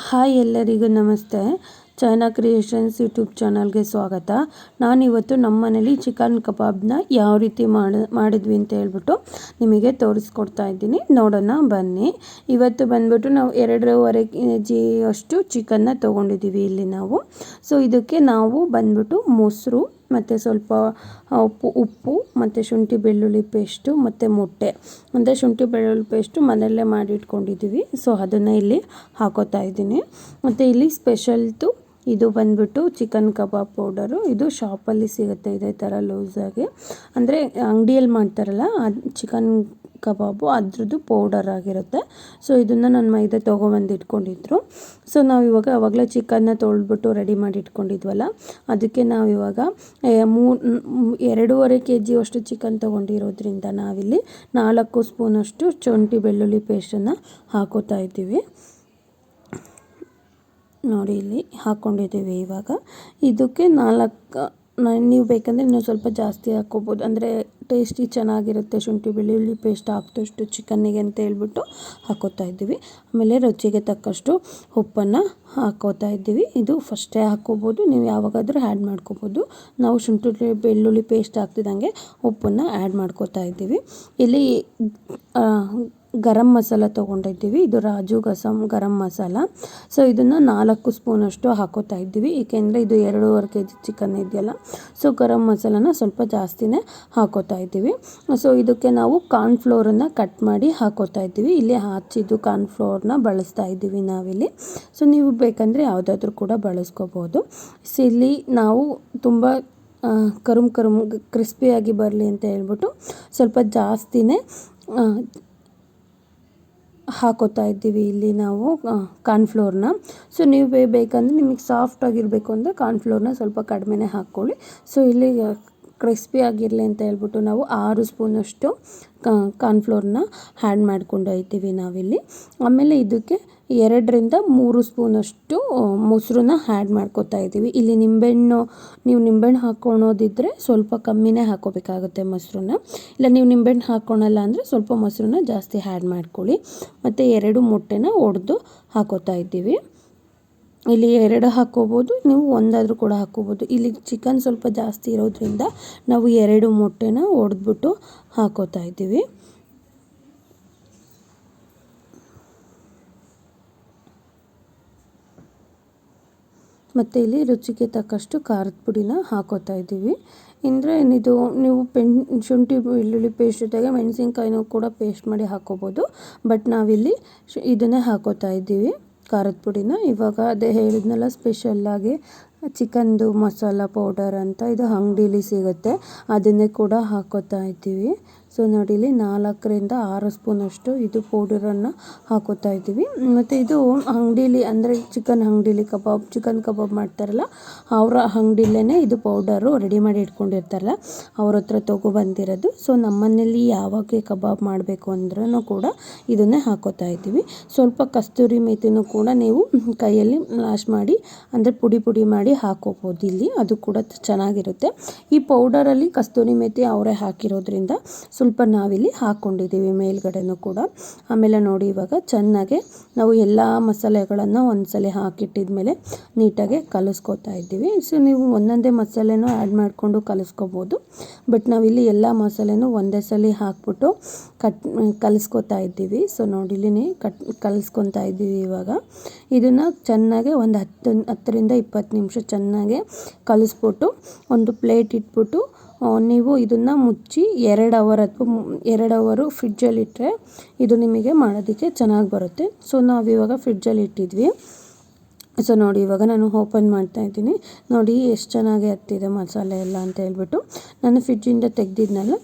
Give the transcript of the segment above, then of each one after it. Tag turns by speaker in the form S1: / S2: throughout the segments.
S1: Hi ಎಲ್ಲರಿಗೂ ನಮಸ್ತೆ. China creations YouTube ಚಾನಲ್ಗೆ ಸ್ವಾಗತ. ನಾನಿವತ್ತು ನಮ್ಮ ಮನೇಲಿ ಚಿಕನ್ ಕಬಾಬ್ನ ಯಾವ ರೀತಿ ಮಾಡಿದ್ವಿ ಅಂತ ಹೇಳ್ಬಿಟ್ಟು ನಿಮಗೆ ತೋರಿಸ್ಕೊಡ್ತಾ ಇದ್ದೀನಿ. ನೋಡೋಣ ಬನ್ನಿ. ಇವತ್ತು ಬಂದ್ಬಿಟ್ಟು ನಾವು 2.5 kg ಅಷ್ಟು ಚಿಕನ್ನ ತೊಗೊಂಡಿದ್ದೀವಿ ಇಲ್ಲಿ ನಾವು. ಸೊ ಇದಕ್ಕೆ ನಾವು ಬಂದ್ಬಿಟ್ಟು ಮೊಸರು ಮತ್ತು ಸ್ವಲ್ಪ ಉಪ್ಪು ಮತ್ತು ಶುಂಠಿ ಬೆಳ್ಳುಳ್ಳಿ ಪೇಸ್ಟು ಮತ್ತು ಮೊಟ್ಟೆ, ಅಂದರೆ ಶುಂಠಿ ಬೆಳ್ಳುಳ್ಳಿ ಪೇಸ್ಟು ಮನೆಯಲ್ಲೇ ಮಾಡಿಟ್ಕೊಂಡಿದ್ದೀವಿ. ಸೊ ಅದನ್ನು ಇಲ್ಲಿ ಹಾಕೋತಾ ಇದ್ದೀನಿ. ಮತ್ತು ಇಲ್ಲಿ ಸ್ಪೆಷಲ್ತು ಇದು ಬಂದ್ಬಿಟ್ಟು ಚಿಕನ್ ಕಬಾಬ್ ಪೌಡರು. ಇದು ಶಾಪಲ್ಲಿ ಸಿಗುತ್ತೆ ಇದೇ ಥರ ಲೂಸಾಗಿ, ಅಂದರೆ ಅಂಗಡಿಯಲ್ಲಿ ಮಾಡ್ತಾರಲ್ಲ ಅದು ಚಿಕನ್ ಕಬಾಬು ಅದ್ರದ್ದು ಪೌಡರ್ ಆಗಿರುತ್ತೆ. ಸೊ ಇದನ್ನು ನನ್ನ ಮೈದೆ ತೊಗೊಬಂದು ಇಟ್ಕೊಂಡಿದ್ರು. ಸೊ ನಾವು ಇವಾಗ ಆವಾಗಲೇ ಚಿಕನ್ನ ತೊಳೆದ್ಬಿಟ್ಟು ರೆಡಿ ಮಾಡಿ ಇಟ್ಕೊಂಡಿದ್ವಲ್ಲ, ಅದಕ್ಕೆ ನಾವಿವಾಗ 2.5 kg ಅಷ್ಟು ಚಿಕನ್ ತೊಗೊಂಡಿರೋದ್ರಿಂದ ನಾವಿಲ್ಲಿ 4 ಸ್ಪೂನಷ್ಟು ಶುಂಠಿ ಬೆಳ್ಳುಳ್ಳಿ ಪೇಸ್ಟನ್ನು ಹಾಕೋತಾ ಇದ್ದೀವಿ. ನೋಡಿ ಇಲ್ಲಿ ಹಾಕ್ಕೊಂಡಿದ್ದೀವಿ. ಇವಾಗ ಇದಕ್ಕೆ ನೀವು ಬೇಕಂದರೆ ಇನ್ನೂ ಸ್ವಲ್ಪ ಜಾಸ್ತಿ ಹಾಕ್ಕೋಬೋದು, ಅಂದರೆ ಟೇಸ್ಟಿ ಚೆನ್ನಾಗಿರುತ್ತೆ ಶುಂಠಿ ಬೆಳ್ಳುಳ್ಳಿ ಪೇಸ್ಟ್ ಹಾಕಿದಷ್ಟು ಚಿಕನ್ನಿಗೆ ಅಂತ ಹೇಳ್ಬಿಟ್ಟು ಹಾಕೋತಾ ಇದ್ದೀವಿ. ಆಮೇಲೆ ರುಚಿಗೆ ತಕ್ಕಷ್ಟು ಉಪ್ಪನ್ನು ಹಾಕೋತಾ ಇದ್ದೀವಿ. ಇದು ಫಸ್ಟೇ ಹಾಕ್ಕೋಬೋದು, ನೀವು ಯಾವಾಗಾದರೂ ಆ್ಯಡ್ ಮಾಡ್ಕೋಬೋದು. ನಾವು ಶುಂಠಿ ಬೆಳ್ಳುಳ್ಳಿ ಪೇಸ್ಟ್ ಹಾಕ್ತಿದ್ದಂಗೆ ಉಪ್ಪನ್ನು ಆ್ಯಡ್ ಮಾಡ್ಕೋತಾ ಇದ್ದೀವಿ. ಇಲ್ಲಿ ಗರಂ ಮಸಾಲ ತೊಗೊಂಡಿದ್ದೀವಿ. ಇದು ರಾಜು ಗರಂ ಮಸಾಲ. ಸೊ ಇದನ್ನು 4 ಸ್ಪೂನಷ್ಟು ಹಾಕೋತಾ ಇದ್ದೀವಿ, ಏಕೆಂದರೆ ಇದು 2.5 kg ಚಿಕನ್ ಇದೆಯಲ್ಲ. ಸೊ ಗರಂ ಮಸಾಲನ ಸ್ವಲ್ಪ ಜಾಸ್ತಿನೇ ಹಾಕೋತಾ ಇದ್ದೀವಿ. ಸೊ ಇದಕ್ಕೆ ನಾವು ಕಾರ್ನ್ಫ್ಲೋರನ್ನು ಕಟ್ ಮಾಡಿ ಹಾಕೋತಾ ಇದ್ದೀವಿ. ಇಲ್ಲಿ ಹಚ್ಚಿದ್ದು ಕಾರ್ನ್ಫ್ಲೋರ್ನ ಬಳಸ್ತಾ ಇದ್ದೀವಿ ನಾವಿಲ್ಲಿ. ಸೊ ನೀವು ಬೇಕಂದರೆ ಯಾವುದಾದ್ರೂ ಕೂಡ ಬಳಸ್ಕೋಬೋದು. ಸೊ ಇಲ್ಲಿ ನಾವು ತುಂಬ ಕರುಮ್ ಕ್ರಿಸ್ಪಿಯಾಗಿ ಬರಲಿ ಅಂತ ಹೇಳ್ಬಿಟ್ಟು ಸ್ವಲ್ಪ ಜಾಸ್ತಿನೇ ಹಾಕೋತಾ ಇದ್ದೀವಿ ಇಲ್ಲಿ ನಾವು ಕಾರ್ನ್ಫ್ಲೋರ್ನ. ಸೊ ನೀವು ಬೇಕಂದರೆ ನಿಮಗೆ ಸಾಫ್ಟಾಗಿರಬೇಕು ಅಂದರೆ ಕಾರ್ನ್ಫ್ಲೋರ್ನ ಸ್ವಲ್ಪ ಕಡಿಮೆನೇ ಹಾಕ್ಕೊಳ್ಳಿ. ಸೊ ಇಲ್ಲಿ ಕ್ರಿಸ್ಪಿ ಆಗಿರಲಿ ಅಂತ ಹೇಳ್ಬಿಟ್ಟು ನಾವು 6 ಸ್ಪೂನಷ್ಟು ಕಾರ್ನ್ಫ್ಲೋರ್ನ ಆ್ಯಡ್ ಮಾಡ್ಕೊಂಡು ಹೋಗ್ತೀವಿ ನಾವಿಲ್ಲಿ. ಆಮೇಲೆ ಇದಕ್ಕೆ 2-3 ಸ್ಪೂನಷ್ಟು ಮೊಸರನ್ನ ಆ್ಯಡ್ ಮಾಡ್ಕೋತಾ ಇದ್ದೀವಿ. ಇಲ್ಲಿ ನೀವು ನಿಂಬೆಹಣ್ಣು ಹಾಕ್ಕೊಳೋದಿದ್ದರೆ ಸ್ವಲ್ಪ ಕಮ್ಮಿನೇ ಹಾಕೋಬೇಕಾಗುತ್ತೆ ಮೊಸರನ್ನ. ಇಲ್ಲ ನೀವು ನಿಂಬೆಹಣ್ಣು ಹಾಕ್ಕೊಳಲ್ಲ ಅಂದರೆ ಸ್ವಲ್ಪ ಮೊಸರನ್ನ ಜಾಸ್ತಿ ಆ್ಯಡ್ ಮಾಡ್ಕೊಳ್ಳಿ. ಮತ್ತು 2 ಮೊಟ್ಟೆನ ಒಡೆದು ಹಾಕೋತಾ ಇದ್ದೀವಿ. ಇಲ್ಲಿ 2 ಹಾಕ್ಕೋಬೋದು, ನೀವು 1 ಕೂಡ ಹಾಕ್ಕೋಬೋದು. ಇಲ್ಲಿ ಚಿಕನ್ ಸ್ವಲ್ಪ ಜಾಸ್ತಿ ಇರೋದ್ರಿಂದ ನಾವು 2 ಮೊಟ್ಟೆನ ಒಡೆದ್ಬಿಟ್ಟು ಹಾಕೋತಾ ಇದ್ದೀವಿ. ಮತ್ತು ಇಲ್ಲಿ ರುಚಿಗೆ ತಕ್ಕಷ್ಟು ಖಾರದ ಪುಡಿನ ಹಾಕೋತಾ ಇದ್ದೀವಿ. ಅಂದರೆ ಇದು ನೀವು ಶುಂಠಿ ಬೆಳ್ಳುಳ್ಳಿ ಪೇಸ್ಟ್ ಜೊತೆಗೆ ಮೆಣಸಿನ್ಕಾಯಿನೂ ಕೂಡ ಪೇಸ್ಟ್ ಮಾಡಿ ಹಾಕ್ಕೋಬೋದು. ಬಟ್ ನಾವಿಲ್ಲಿ ಇದನ್ನೇ ಹಾಕೋತಾ ಇದ್ದೀವಿ, ಖಾರದ ಪುಡಿನ. ಇವಾಗ ಅದೇ ಹೇಳಿದ್ನಲ್ಲ, ಸ್ಪೆಷಲ್ಲಾಗಿ ಚಿಕನ್ದು ಮಸಾಲ ಪೌಡರ್ ಅಂತ ಇದು ಅಂಗಡೀಲಿ ಸಿಗುತ್ತೆ, ಅದನ್ನೇ ಕೂಡ ಹಾಕೋತಾ ಇದ್ದೀವಿ. ಸೊ ನೋಡಿ ಇಲ್ಲಿ 4-6 ಸ್ಪೂನಷ್ಟು ಇದು ಪೌಡರನ್ನು ಹಾಕೋತಾ ಇದ್ದೀವಿ. ಮತ್ತು ಇದು ಅಂಗಡೀಲಿ, ಅಂದರೆ ಚಿಕನ್ ಕಬಾಬ್ ಮಾಡ್ತಾರಲ್ಲ ಅವರ ಅಂಗಡಿಲೇ ಇದು ಪೌಡರು ರೆಡಿ ಮಾಡಿ ಇಟ್ಕೊಂಡಿರ್ತಾರಲ್ಲ ಅವ್ರ ಹತ್ರ ತೊಗೊಬಂದಿರೋದು. ಸೊ ನಮ್ಮನೇಲಿ ಯಾವಾಗ ಕಬಾಬ್ ಮಾಡಬೇಕು ಅಂದ್ರೂ ಕೂಡ ಇದನ್ನೇ ಹಾಕೋತಾ ಇದ್ದೀವಿ. ಸ್ವಲ್ಪ ಕಸ್ತೂರಿ ಮೇಥಿನೂ ಕೂಡ ನೀವು ಕೈಯಲ್ಲಿ ಲಾಶ್ ಮಾಡಿ, ಅಂದರೆ ಪುಡಿ ಮಾಡಿ ಹಾಕೋಬೋದು ಇಲ್ಲಿ, ಅದು ಕೂಡ ಚೆನ್ನಾಗಿರುತ್ತೆ. ಈ ಪೌಡರಲ್ಲಿ ಕಸ್ತೂರಿ ಮೇಥಿ ಅವರೇ ಹಾಕಿರೋದ್ರಿಂದ ಸ್ವಲ್ಪ ನಾವಿಲ್ಲಿ ಹಾಕ್ಕೊಂಡಿದ್ದೀವಿ ಮೇಲ್ಗಡೆನೂ ಕೂಡ. ಆಮೇಲೆ ನೋಡಿ ಇವಾಗ ಚೆನ್ನಾಗೆ ನಾವು ಎಲ್ಲ ಮಸಾಲೆಗಳನ್ನು ಒಂದ್ಸಲ ಹಾಕಿಟ್ಟಿದ ಮೇಲೆ ನೀಟಾಗಿ ಕಲಿಸ್ಕೊತಾ ಇದ್ದೀವಿ. ಸೊ ನೀವು ಒಂದೊಂದೇ ಮಸಾಲೆನೂ ಆ್ಯಡ್ ಮಾಡಿಕೊಂಡು ಕಲಿಸ್ಕೋಬೋದು. ಬಟ್ ನಾವಿಲ್ಲಿ ಎಲ್ಲ ಮಸಾಲೆನೂ ಒಂದೇ ಸಲ ಹಾಕ್ಬಿಟ್ಟು ಕಲಿಸ್ಕೊತಾ ಇದ್ದೀವಿ. ಸೊ ನೋಡಿ ಇಲ್ಲಿ ಕಲಿಸ್ಕೊತಾ ಇದ್ದೀವಿ. ಇವಾಗ ಇದನ್ನು ಚೆನ್ನಾಗೆ ಒಂದು 10-20 ನಿಮಿಷ ಚೆನ್ನಾಗೆ ಕಲಿಸ್ಬಿಟ್ಟು ಒಂದು ಪ್ಲೇಟ್ ಇಟ್ಬಿಟ್ಟು ನೀವು ಇದನ್ನು ಮುಚ್ಚಿ 2 ಅವರ್ ಫ್ರಿಡ್ಜಲ್ಲಿಟ್ಟರೆ ಇದು ನಿಮಗೆ ಮಾಡೋದಕ್ಕೆ ಚೆನ್ನಾಗಿ ಬರುತ್ತೆ. ಸೊ ನಾವಿವಾಗ ಫ್ರಿಡ್ಜಲ್ಲಿ ಇಟ್ಟಿದ್ವಿ. ಸೊ ನೋಡಿ ಇವಾಗ ನಾನು ಓಪನ್ ಮಾಡ್ತಾಯಿದ್ದೀನಿ. ನೋಡಿ ಎಷ್ಟು ಚೆನ್ನಾಗಿ ಹತ್ತಿದೆ ಮಸಾಲೆ ಎಲ್ಲ ಅಂತ ಹೇಳ್ಬಿಟ್ಟು. ನಾನು ಫ್ರಿಡ್ಜಿಂದ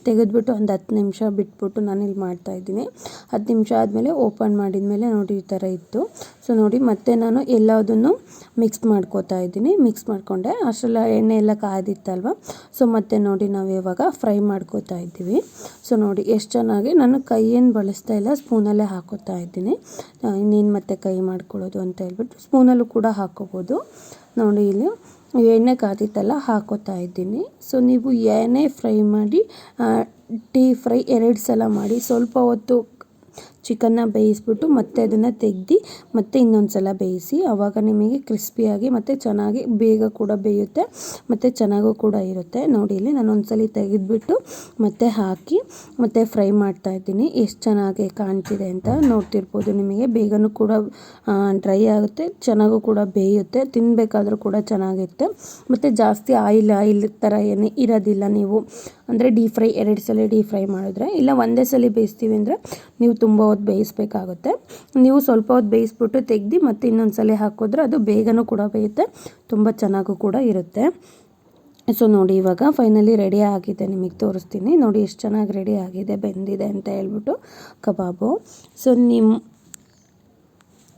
S1: ತೆಗೆದ್ಬಿಟ್ಟು ಒಂದು 10 ನಿಮಿಷ ಬಿಟ್ಬಿಟ್ಟು ನಾನಿಲ್ಲಿ ಮಾಡ್ತಾಯಿದ್ದೀನಿ. 10 ನಿಮಿಷ ಆದಮೇಲೆ ಓಪನ್ ಮಾಡಿದ್ಮೇಲೆ ನೋಡಿ ಈ ಥರ ಇತ್ತು. ಸೊ ನೋಡಿ ಮತ್ತೆ ನಾನು ಎಲ್ಲದನ್ನು ಮಿಕ್ಸ್ ಮಾಡ್ಕೋತಾ ಇದ್ದೀನಿ. ಮಿಕ್ಸ್ ಮಾಡಿಕೊಂಡೆ, ಅಷ್ಟೆಲ್ಲ ಎಣ್ಣೆ ಎಲ್ಲ ಕಾದಿತ್ತಲ್ವ. ಸೊ ಮತ್ತೆ ನೋಡಿ ನಾವು ಇವಾಗ ಫ್ರೈ ಮಾಡ್ಕೋತಾ ಇದ್ದೀವಿ. ಸೊ ನೋಡಿ ಎಷ್ಟು ಚೆನ್ನಾಗಿ, ನಾನು ಕೈ ಏನು ಬಳಸ್ತಾ ಇಲ್ಲ, ಸ್ಪೂನಲ್ಲೇ ಹಾಕೋತಾ ಇದ್ದೀನಿ. ಇನ್ನೇನು ಮತ್ತೆ ಕೈ ಮಾಡ್ಕೊಳ್ಳೋದು ಅಂತ ಹೇಳ್ಬಿಟ್ಟು ಸ್ಪೂನಲ್ಲೂ ಕೂಡ ಹಾಕ್ಕೋಬೋದು. ನೋಡಿ ಇಲ್ಲಿ ಎಣ್ಣೆ ಕಾದಿತ್ತಲ್ಲ ಹಾಕೋತಾ ಇದ್ದೀನಿ. ಸೊ ನೀವು ಏನೇ ಫ್ರೈ ಮಾಡಿ, ಡೀಪ್ ಫ್ರೈ 2 ಸಲ ಮಾಡಿ, ಸ್ವಲ್ಪ ಹೊತ್ತು ಚಿಕನ್ನ ಬೇಯಿಸ್ಬಿಟ್ಟು ಮತ್ತೆ ಅದನ್ನು ತೆಗೆದು ಮತ್ತೆ ಇನ್ನೊಂದು ಸಲ ಬೇಯಿಸಿ. ಆವಾಗ ನಿಮಗೆ ಕ್ರಿಸ್ಪಿಯಾಗಿ ಮತ್ತು ಚೆನ್ನಾಗಿ ಬೇಗ ಕೂಡ ಬೇಯುತ್ತೆ ಮತ್ತು ಚೆನ್ನಾಗೂ ಕೂಡ ಇರುತ್ತೆ. ನೋಡಿ ಇಲ್ಲಿ ನಾನು ಒಂದ್ಸಲ ತೆಗೆದುಬಿಟ್ಟು ಮತ್ತೆ ಹಾಕಿ ಮತ್ತೆ ಫ್ರೈ ಮಾಡ್ತಾಯಿದ್ದೀನಿ. ಎಷ್ಟು ಚೆನ್ನಾಗಿ ಕಾಣ್ತಿದೆ ಅಂತ ನೋಡ್ತಿರ್ಬೋದು. ನಿಮಗೆ ಬೇಗನೂ ಕೂಡ ಡ್ರೈ ಆಗುತ್ತೆ, ಚೆನ್ನಾಗೂ ಕೂಡ ಬೇಯುತ್ತೆ, ತಿನ್ನಬೇಕಾದ್ರೂ ಕೂಡ ಚೆನ್ನಾಗಿರುತ್ತೆ ಮತ್ತು ಜಾಸ್ತಿ ಆಯಿಲ್ ಥರ ಏನೇ ಇರೋದಿಲ್ಲ. ನೀವು ಅಂದರೆ ಎರಡು ಸಲ ಡೀಪ್ ಫ್ರೈ ಮಾಡಿದ್ರೆ, ಇಲ್ಲ ಒಂದೇ ಸಲ ಬೇಯಿಸ್ತೀವಿ ಅಂದರೆ ನೀವು ತುಂಬ ಹೊತ್ತು ಬೇಯಿಸಬೇಕಾಗುತ್ತೆ. ನೀವು ಸ್ವಲ್ಪ ಹೊತ್ತು ಬೇಯಿಸ್ಬಿಟ್ಟು ತೆಗೆದು ಮತ್ತೆ ಇನ್ನೊಂದು ಸಲ ಹಾಕಿದ್ರೆ ಅದು ಬೇಗನೂ ಕೂಡ ಬೇಯುತ್ತೆ, ತುಂಬ ಚೆನ್ನಾಗೂ ಕೂಡ ಇರುತ್ತೆ. ಸೊ ನೋಡಿ ಇವಾಗ ಫೈನಲಿ ರೆಡಿ ಆಗಿದೆ, ನಿಮಗೆ ತೋರಿಸ್ತೀನಿ. ನೋಡಿ ಎಷ್ಟು ಚೆನ್ನಾಗಿ ರೆಡಿ ಆಗಿದೆ, ಬೆಂದಿದೆ ಅಂತ ಹೇಳ್ಬಿಟ್ಟು ಕಬಾಬು. ಸೊ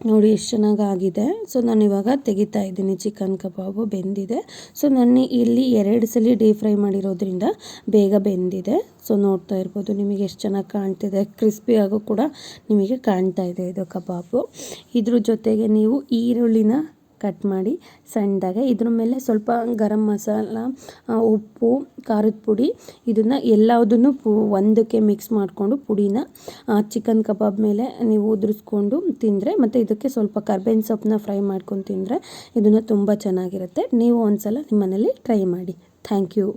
S1: ನೋಡಿ ಎಷ್ಟು ಚೆನ್ನಾಗಾಗಿದೆ. ಸೊ ನಾನು ಇವಾಗ ತೆಗಿತಾ ಇದ್ದೀನಿ. ಚಿಕನ್ ಕಬಾಬು ಬೆಂದಿದೆ. ಸೊ ನಾನು ಇಲ್ಲಿ 2 ಸಲ ಡೀಪ್ ಫ್ರೈ ಮಾಡಿರೋದ್ರಿಂದ ಬೇಗ ಬೆಂದಿದೆ. ಸೊ ನೋಡ್ತಾ ಇರ್ಬೋದು ನಿಮಗೆ ಎಷ್ಟು ಚೆನ್ನಾಗಿ ಕಾಣ್ತಿದೆ, ಕ್ರಿಸ್ಪಿಯಾಗೂ ಕೂಡ ನಿಮಗೆ ಕಾಣ್ತಾ ಇದೆ ಇದು ಕಬಾಬು. ಇದ್ರ ಜೊತೆಗೆ ನೀವು ಈರುಳ್ಳಿನ ಕಟ್ ಮಾಡಿ ಸಣ್ಣದಾಗೆ, ಇದ್ರ ಮೇಲೆ ಸ್ವಲ್ಪ ಗರಂ ಮಸಾಲ, ಉಪ್ಪು, ಖಾರದ ಪುಡಿ, ಇದನ್ನು ಎಲ್ಲದನ್ನು ಒಂದಕ್ಕೆ ಮಿಕ್ಸ್ ಮಾಡಿಕೊಂಡು ಪುಡಿನ ಚಿಕನ್ ಕಬಾಬ್ ಮೇಲೆ ನೀವು ಉದುರಿಸ್ಕೊಂಡು ತಿಂದರೆ ಮತ್ತು ಇದಕ್ಕೆ ಸ್ವಲ್ಪ ಕರ್ಬೇವಿನ ಸೊಪ್ಪನ್ನ ಫ್ರೈ ಮಾಡ್ಕೊಂಡು ತಿಂದರೆ ಇದನ್ನು ತುಂಬ ಚೆನ್ನಾಗಿರುತ್ತೆ. ನೀವು ಒಂದ್ಸಲ ನಿಮ್ಮ ಮನೇಲಿ ಟ್ರೈ ಮಾಡಿ. Thank you.